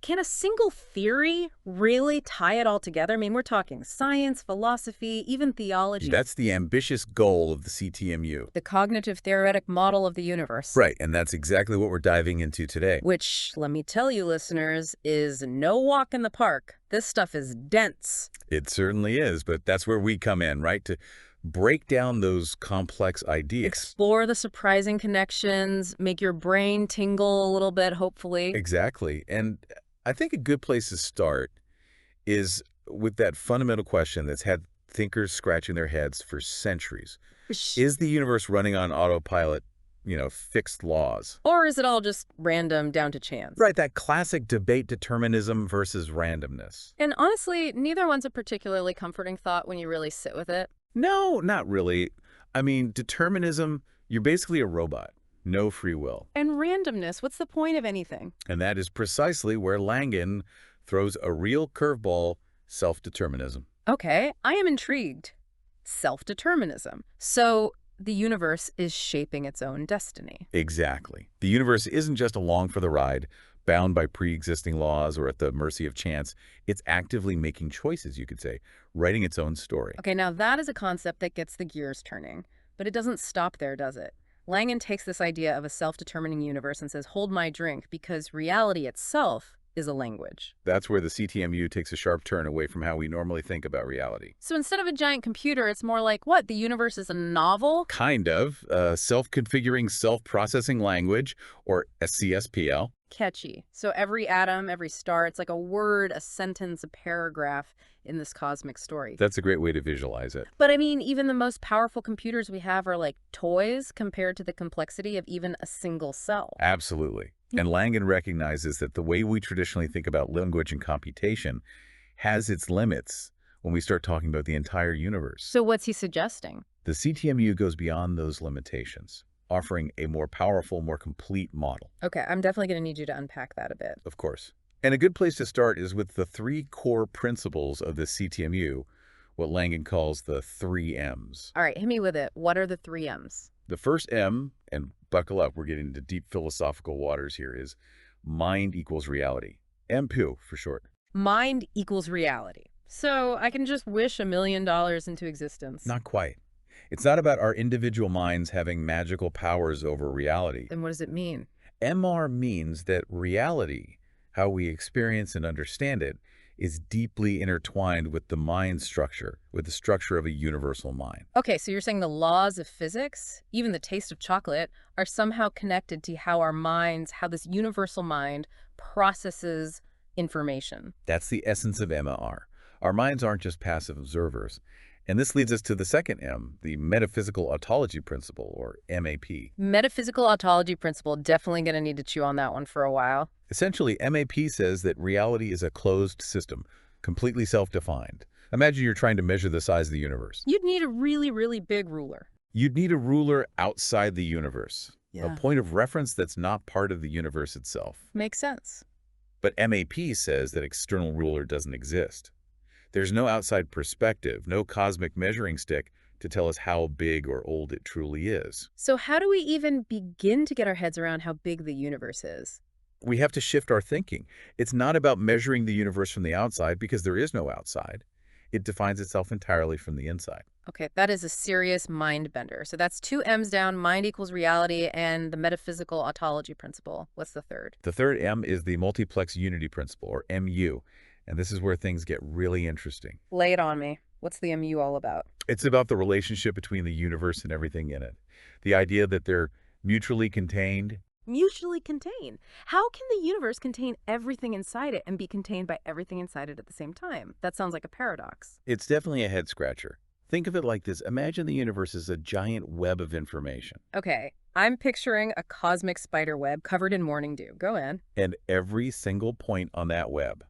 can a single theory really tie it all together? I mean, we're talking science, philosophy, even theology. That's the ambitious goal of the CTMU. The Cognitive-Theoretic Model of the universe. Right, and that's exactly what we're diving into today. Which, let me tell you, listeners, is no walk in the park. This stuff is dense. It certainly is, but that's where we come in, right? To break down those complex ideas. Explore the surprising connections, make your brain tingle a little bit, hopefully. Exactly. And I think a good place to start is with that fundamental question that's had thinkers scratching their heads for centuries. Is the universe running on autopilot, fixed laws? Or is it all just random, down to chance? Right, that classic debate, determinism versus randomness. And honestly, neither one's a particularly comforting thought when you really sit with it. No, not really. I mean, determinism, you're basically a robot. No free will. And randomness, what's the point of anything? And that is precisely where Langan throws a real curveball, self-determinism. Okay, I am intrigued. Self-determinism. So the universe is shaping its own destiny. Exactly. The universe isn't just along for the ride, bound by pre-existing laws or at the mercy of chance. It's actively making choices, you could say, writing its own story. Okay, now that is a concept that gets the gears turning. But it doesn't stop there, does it? Langan takes this idea of a self-determining universe and says, hold my drink, because reality itself is a language. That's where the CTMU takes a sharp turn away from how we normally think about reality. So instead of a giant computer, it's more like, what, the universe is a novel? Kind of. Self-configuring, self-processing language, or SCSPL. Catchy. So every atom, every star, it's like a word, a sentence, a paragraph in this cosmic story. That's a great way to visualize it. But I mean, even the most powerful computers we have are like toys compared to the complexity of even a single cell. Absolutely. And Langan recognizes that the way we traditionally think about language and computation has its limits when we start talking about the entire universe. So what's he suggesting? The CTMU goes beyond those limitations, offering a more powerful, more complete model. Okay, I'm definitely going to need you to unpack that a bit. Of course. And a good place to start is with the three core principles of the CTMU, what Langan calls the 3 M's. All right, hit me with it. What are the 3 M's? The first M, and buckle up, we're getting into deep philosophical waters here, is mind equals reality. MPU for short. Mind equals reality. So I can just wish $1 million into existence. Not quite. It's not about our individual minds having magical powers over reality. Then what does it mean? MR means that reality, how we experience and understand it, is deeply intertwined with the mind structure, with the structure of a universal mind. Okay, so you're saying the laws of physics, even the taste of chocolate, are somehow connected to how our minds, how this universal mind processes information. That's the essence of MR. Our minds aren't just passive observers. And this leads us to the second M, the metaphysical ontology principle, or MAP. Metaphysical ontology principle, definitely going to need to chew on that one for a while. Essentially, MAP says that reality is a closed system, completely self-defined. Imagine you're trying to measure the size of the universe. You'd need a really, really big ruler. You'd need a ruler outside the universe, Yeah. a point of reference that's not part of the universe itself. Makes sense. But MAP says that external ruler doesn't exist. There's no outside perspective, no cosmic measuring stick to tell us how big or old it truly is. So how do we even begin to get our heads around how big the universe is? We have to shift our thinking. It's not about measuring the universe from the outside because there is no outside. It defines itself entirely from the inside. Okay, that is a serious mind bender. So that's 2 M's down, mind equals reality, and the metaphysical ontology principle. What's the third? The third M is the multiplex unity principle, or MU. And this is where things get really interesting. Lay it on me. What's the MU all about? It's about the relationship between the universe and everything in it. The idea that they're mutually contained. Mutually contained. How can the universe contain everything inside it and be contained by everything inside it at the same time? That sounds like a paradox. It's definitely a head-scratcher. Think of it like this. Imagine the universe is a giant web of information. Okay, I'm picturing a cosmic spider web covered in morning dew. Go in. And every single point on that web,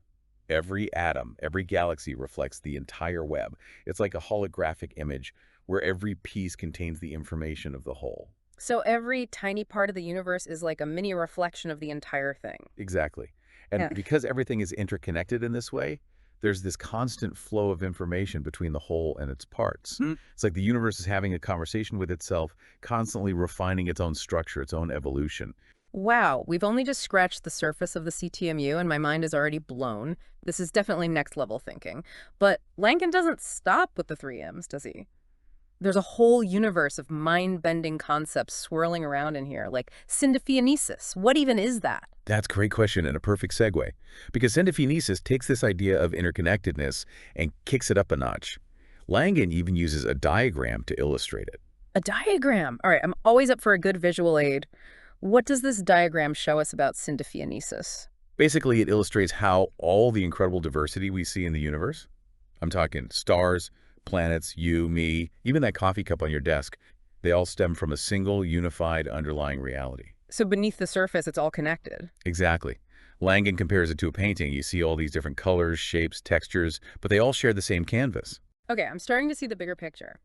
every atom, every galaxy reflects the entire web. It's like a holographic image where every piece contains the information of the whole. So every tiny part of the universe is like a mini reflection of the entire thing. Exactly. And Yeah. because everything is interconnected in this way, there's this constant flow of information between the whole and its parts. It's like the universe is having a conversation with itself, constantly refining its own structure, its own evolution. Wow, we've only just scratched the surface of the CTMU and my mind is already blown. This is definitely next level thinking. But Langan doesn't stop with the three M's, does he? There's a whole universe of mind-bending concepts swirling around in here, like syndiphonesis. What even is that? That's a great question and a perfect segue, because syndiphonesis takes this idea of interconnectedness and kicks it up a notch. Langan even uses a diagram to illustrate it. A diagram. All right, I'm always up for a good visual aid. What does this diagram show us about syndiphonesis? Basically, it illustrates how all the incredible diversity we see in the universe, I'm talking stars, planets, you, me, even that coffee cup on your desk, they all stem from a single unified underlying reality. So beneath the surface, it's all connected. Exactly. Langan compares it to a painting. You see all these different colors, shapes, textures, but they all share the same canvas. Okay, I'm starting to see the bigger picture.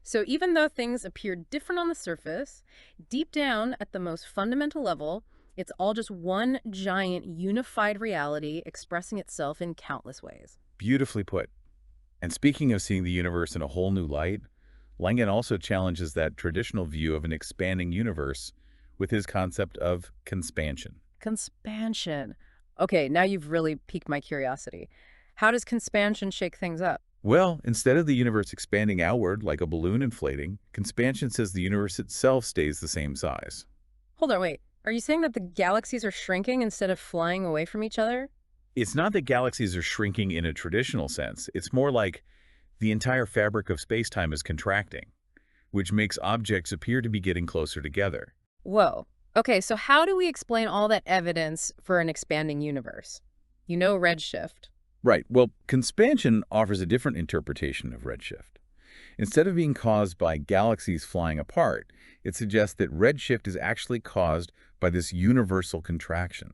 So even though things appear different on the surface, deep down at the most fundamental level, it's all just one giant unified reality expressing itself in countless ways. Beautifully put. And speaking of seeing the universe in a whole new light, Langan also challenges that traditional view of an expanding universe with his concept of conspansion. Conspansion. Okay, now you've really piqued my curiosity. How does conspansion shake things up? Well, instead of the universe expanding outward like a balloon inflating, conspansion says the universe itself stays the same size. Hold on, wait. Are you saying that the galaxies are shrinking instead of flying away from each other? It's not that galaxies are shrinking in a traditional sense. It's more like the entire fabric of space-time is contracting, which makes objects appear to be getting closer together. Whoa. Okay, so how do we explain all that evidence for an expanding universe? You know redshift. Right. Well, conspansion offers a different interpretation of redshift. Instead of being caused by galaxies flying apart, it suggests that redshift is actually caused by this universal contraction.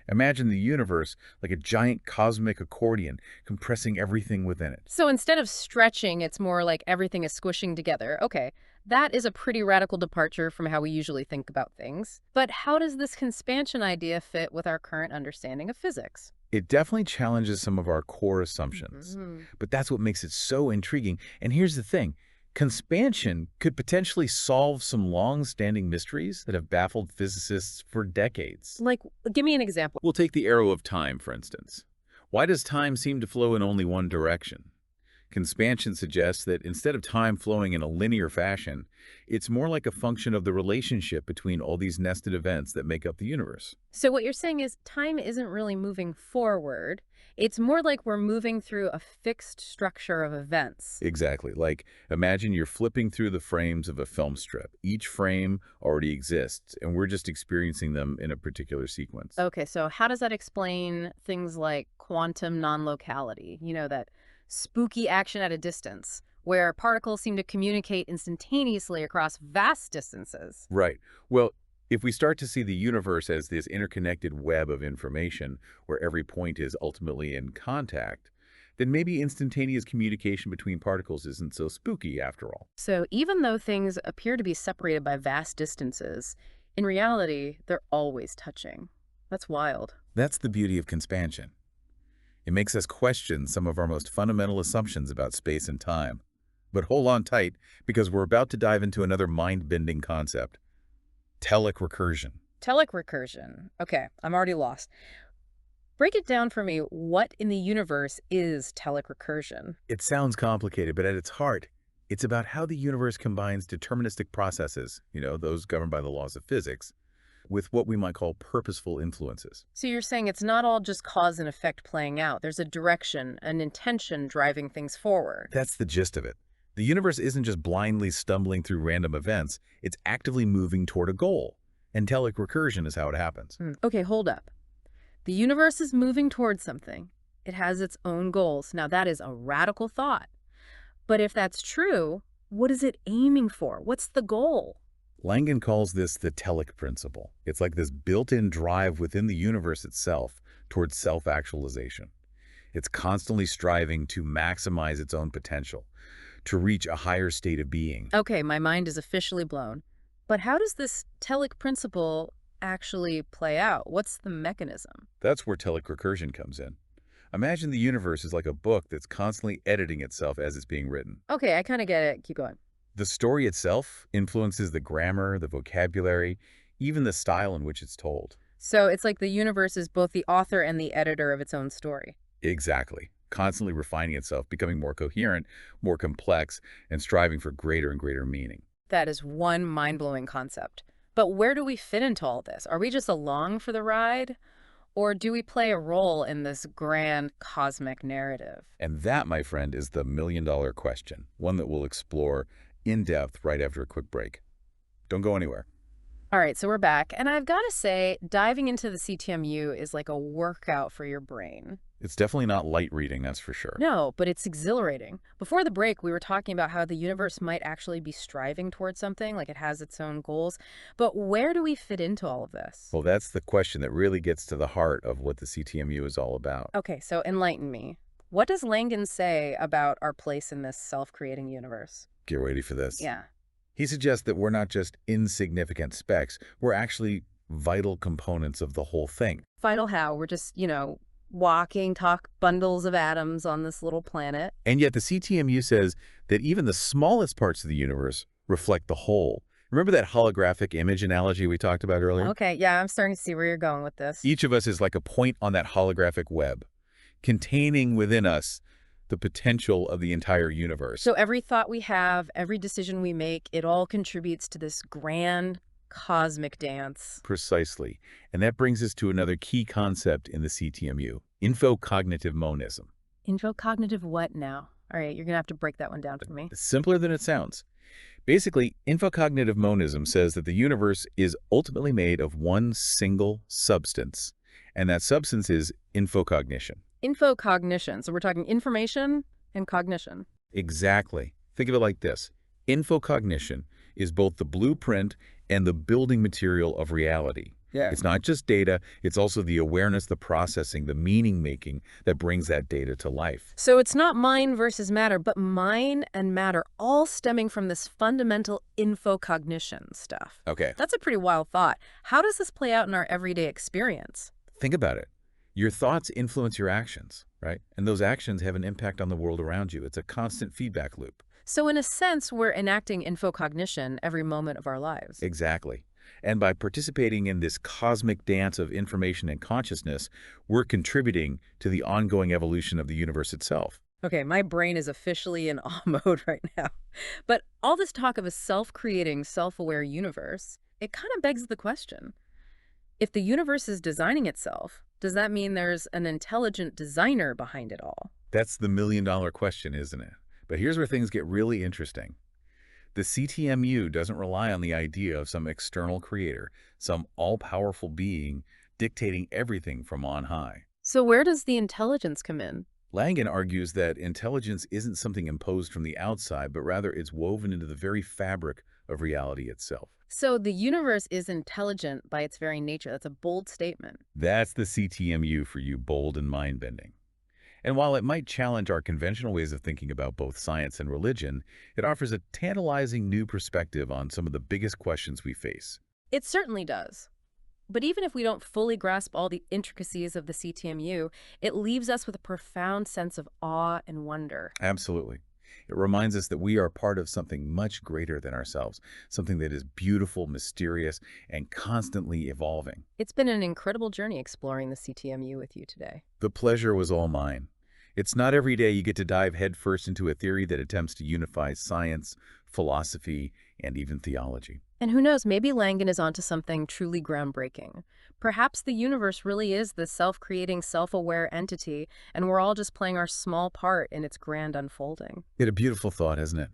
Imagine the universe like a giant cosmic accordion compressing everything within it. So instead of stretching, it's more like everything is squishing together. Okay, that is a pretty radical departure from how we usually think about things. But how does this conspansion idea fit with our current understanding of physics? It definitely challenges some of our core assumptions, but that's what makes it so intriguing. And here's the thing. Conspansion could potentially solve some long-standing mysteries that have baffled physicists for decades. Like, give me an example. We'll take the arrow of time, for instance. Why does time seem to flow in only one direction? Conspansion suggests that instead of time flowing in a linear fashion, it's more like a function of the relationship between all these nested events that make up the universe. So what you're saying is time isn't really moving forward. It's more like we're moving through a fixed structure of events. Exactly. Like, imagine you're flipping through the frames of a film strip. Each frame already exists, and we're just experiencing them in a particular sequence. Okay, so how does that explain things like quantum non-locality? You know, that spooky action at a distance, where particles seem to communicate instantaneously across vast distances. Right. Well, if we start to see the universe as this interconnected web of information where every point is ultimately in contact, then maybe instantaneous communication between particles isn't so spooky after all. So even though things appear to be separated by vast distances, in reality, they're always touching. That's wild. That's the beauty of conspansion. It makes us question some of our most fundamental assumptions about space and time. But hold on tight, because we're about to dive into another mind-bending concept: telic recursion. Telic recursion. Okay, I'm already lost. Break it down for me. What in the universe is telic recursion? It sounds complicated, but at its heart, it's about how the universe combines deterministic processes, those governed by the laws of physics, with what we might call purposeful influences. So you're saying it's not all just cause and effect playing out. There's a direction, an intention driving things forward. That's the gist of it. The universe isn't just blindly stumbling through random events, it's actively moving toward a goal. And telic recursion is how it happens. Okay, hold up. The universe is moving towards something. It has its own goals. Now that is a radical thought. But if that's true, what is it aiming for? What's the goal? Langan calls this the telic principle. It's like this built-in drive within the universe itself towards self-actualization. It's constantly striving to maximize its own potential, to reach a higher state of being. Okay, my mind is officially blown. But how does this telic principle actually play out? What's the mechanism? That's where telic recursion comes in. Imagine the universe is like a book that's constantly editing itself as it's being written. Okay, I kind of get it. Keep going. The story itself influences the grammar, the vocabulary, even the style in which it's told. So it's like the universe is both the author and the editor of its own story. Exactly. Constantly refining itself, becoming more coherent, more complex, and striving for greater and greater meaning. That is one mind-blowing concept. But where do we fit into all this? Are we just along for the ride? Or do we play a role in this grand cosmic narrative? And that, my friend, is the million-dollar question, one that we'll explore in depth right after a quick break. Don't go anywhere. All right, so we're back. And I've got to say, diving into the CTMU is like a workout for your brain. It's definitely not light reading, that's for sure. No, but it's exhilarating. Before the break, we were talking about how the universe might actually be striving towards something, like it has its own goals. But where do we fit into all of this? Well, that's the question that really gets to the heart of what the CTMU is all about. Okay, so enlighten me. What does Langan say about our place in this self-creating universe? Get ready for this. Yeah. He suggests that we're not just insignificant specks, we're actually vital components of the whole thing. Vital how? We're just, walking, talk bundles of atoms on this little planet. And yet the CTMU says that even the smallest parts of the universe reflect the whole. Remember that holographic image analogy we talked about earlier? Okay, yeah, I'm starting to see where you're going with this. Each of us is like a point on that holographic web, containing within us the potential of the entire universe. So every thought we have, every decision we make, it all contributes to this grand cosmic dance. Precisely. And that brings us to another key concept in the CTMU, infocognitive monism. Infocognitive what now? All right, you're going to have to break that one down for me. Simpler than it sounds. Basically, infocognitive monism says that the universe is ultimately made of one single substance, and that substance is infocognition. Infocognition. So we're talking information and cognition. Exactly. Think of it like this. Infocognition is both the blueprint and the building material of reality. Yeah. It's not just data, it's also the awareness, the processing, the meaning-making that brings that data to life. So it's not mind versus matter, but mind and matter all stemming from this fundamental infocognition stuff. Okay, That's a pretty wild thought. How does this play out in our everyday experience? think about it. Your thoughts influence your actions, right? And those actions have an impact on the world around you. It's a constant feedback loop. So in a sense, we're enacting infocognition every moment of our lives. Exactly. And by participating in this cosmic dance of information and consciousness, we're contributing to the ongoing evolution of the universe itself. Okay, my brain is officially in awe mode right now. But all this talk of a self-creating, self-aware universe, it kind of begs the question. If the universe is designing itself, does that mean there's an intelligent designer behind it all? That's the million-dollar question, isn't it? But here's where things get really interesting. The CTMU doesn't rely on the idea of some external creator, some all-powerful being dictating everything from on high. So where does the intelligence come in? Langan argues that intelligence isn't something imposed from the outside, but rather it's woven into the very fabric of reality itself. So the universe is intelligent by its very nature. That's a bold statement. That's the CTMU for you, bold and mind-bending. And while it might challenge our conventional ways of thinking about both science and religion, it offers a tantalizing new perspective on some of the biggest questions we face. It certainly does. But even if we don't fully grasp all the intricacies of the CTMU, it leaves us with a profound sense of awe and wonder. Absolutely. It reminds us that we are part of something much greater than ourselves, something that is beautiful, mysterious, and constantly evolving. It's been an incredible journey exploring the CTMU with you today. The pleasure was all mine. It's not every day you get to dive headfirst into a theory that attempts to unify science, philosophy, and even theology. And who knows, maybe Langan is onto something truly groundbreaking. Perhaps the universe really is this self-creating, self-aware entity, and we're all just playing our small part in its grand unfolding. It's a beautiful thought, isn't it?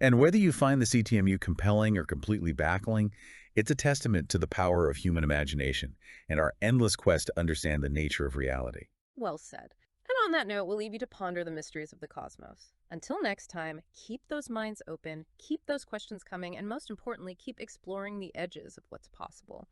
And whether you find the CTMU compelling or completely baffling, it's a testament to the power of human imagination and our endless quest to understand the nature of reality. Well said. And on that note, we'll leave you to ponder the mysteries of the cosmos. Until next time, keep those minds open, keep those questions coming, and most importantly, keep exploring the edges of what's possible.